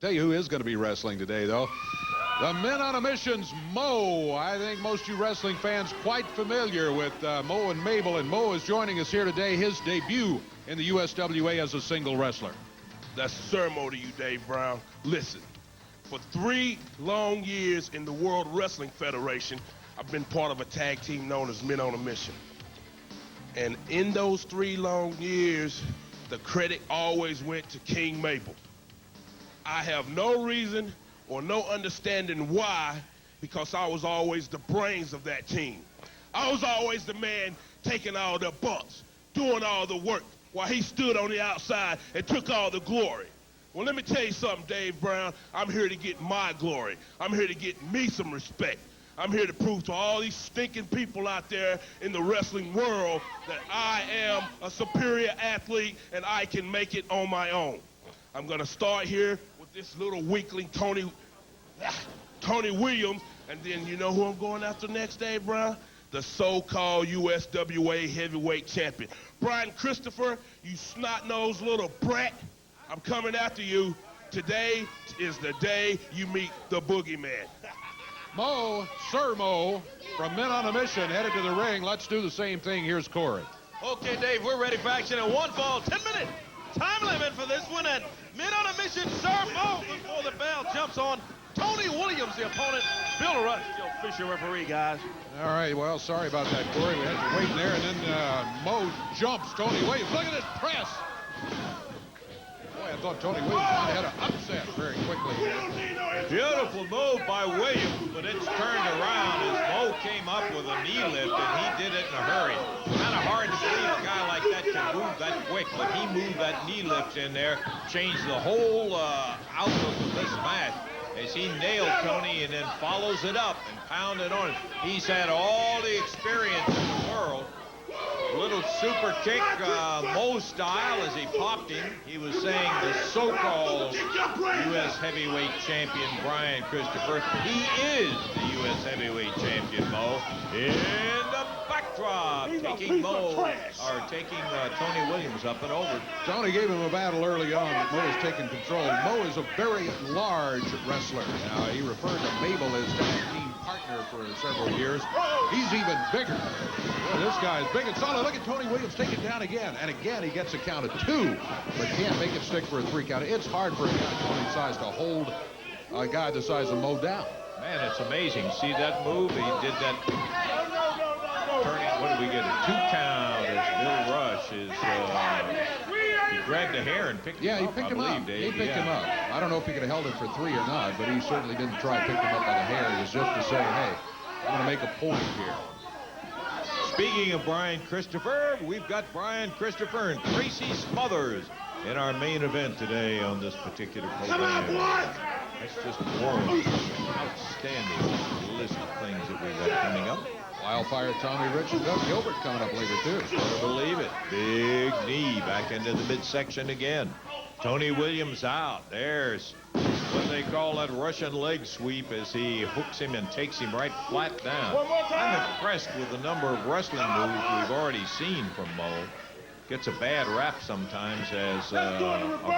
Tell you who is going to be wrestling today, though. The Men on a Mission's Mo. I think most you wrestling fans quite familiar with Mo and Mabel, and Mo is joining us here today, his debut in the USWA as a single wrestler. That's Sir Mo to you, Dave Brown. Listen, for 3 long years in the World Wrestling Federation, I've been part of a tag team known as Men on a Mission. And in those 3 long years, the credit always went to King Mabel. I have no reason or no understanding why, because I was always the brains of that team. I was always the man taking all the bumps, doing all the work, while he stood on the outside and took all the glory. Well, let me tell you something, Dave Brown. I'm here to get my glory. I'm here to get me some respect. I'm here to prove to all these stinking people out there in the wrestling world that I am a superior athlete and I can make it on my own. I'm going to start here with this little weakling, Tony Williams, and then you know who I'm going after next, Dave Brown? The so-called USWA heavyweight champion. Brian Christopher, you snot-nosed little brat, I'm coming after you. Today is the day you meet the boogeyman. Mo, Sir Mo, from Men on a Mission, headed to the ring. Let's do the same thing. Here's Corey. Okay, Dave, we're ready for action at 1 fall, 10-minute time limit for this one, and Men on a Mission, Sir Mo, before the bell jumps on Tony Williams, the opponent. Bill Rush, the official referee, guys. All right, well, sorry about that, Corey. We had to wait there, and then Mo jumps Tony Williams. Look at this press. Boy, I thought Tony Williams might have had an upset very quickly here. Beautiful move by Williams, but it's turned around as Mo came up with a knee lift, and he did it in a hurry. Kind of hard to believe a guy like that can move that quick, but he moved that knee lift in there, changed the whole outlook of this match as he nailed Tony and then follows it up and pounded on it. He's had all the experience in the world. Little super kick, Mo style, as he popped him. He was saying the so-called U.S. heavyweight champion, Brian Christopher. He is the U.S. heavyweight champion, Mo. In the backdrop, taking Tony Williams up and over. Tony gave him a battle early on, but Mo is taking control. Mo is a very large wrestler. Now, he referred to Mabel as tag team partner for several years. He's even bigger. Boy, this guy is big and solid. Look at Tony Williams take it down again. And again, he gets a count of 2, but can't make it stick for a 3 count. It's hard for a guy Tony's size to hold a guy the size of Mo down. Man, it's amazing. See that move? He did that turning. What did we get? A 2 count as Bill Rush is. He grabbed a hair and picked him up. Yeah, he picked him up. Dave. He picked him up. I don't know if he could have held him for 3 or not, but he certainly didn't try to pick him up by the hair. It was just to say, hey, I'm going to make a point here. Speaking of Brian Christopher, we've got Brian Christopher and Tracy Smothers in our main event today on this particular program. That's just one outstanding list of things that we've got coming up. Wildfire Tommy Rich and Doug Gilbert coming up later, too. Better believe it. Big knee back into the midsection again. Tony Williams out. There's what they call that Russian leg sweep as he hooks him and takes him right flat down. I'm impressed with the number of wrestling moves we've already seen from Mo. Gets a bad rap sometimes as a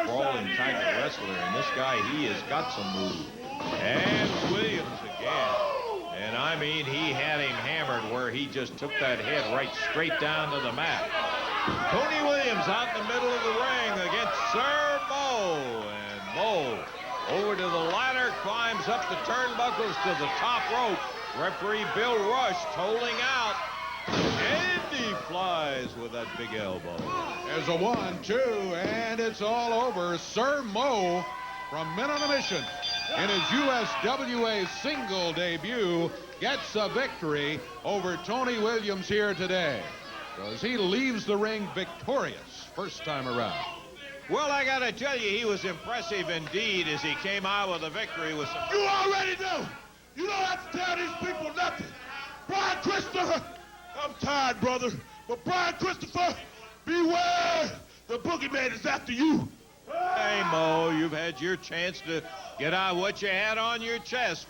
brawling type of wrestler, and this guy, he has got some moves. And Williams again. And I mean, he had him hammered where he just took that head right straight down to the mat. Tony Williams out in the middle of the ring against Sir Mo. And Mo over to the ladder, climbs up the turnbuckles to the top rope. Referee Bill Rush tolling out. And he flies with that big elbow. There's a 1, 2, and it's all over. Sir Mo from Men on a Mission in his USWA single debut gets a victory over Tony Williams here today, because he leaves the ring victorious first time around. Well, I got to tell you, he was impressive indeed as he came out with a victory with some... You already know. You don't have to tell these people nothing. Brian Christopher, I'm tired, brother, but Brian Christopher, beware. The boogeyman is after you. Hey, Mo, you've had your chance to get out what you had on your chest.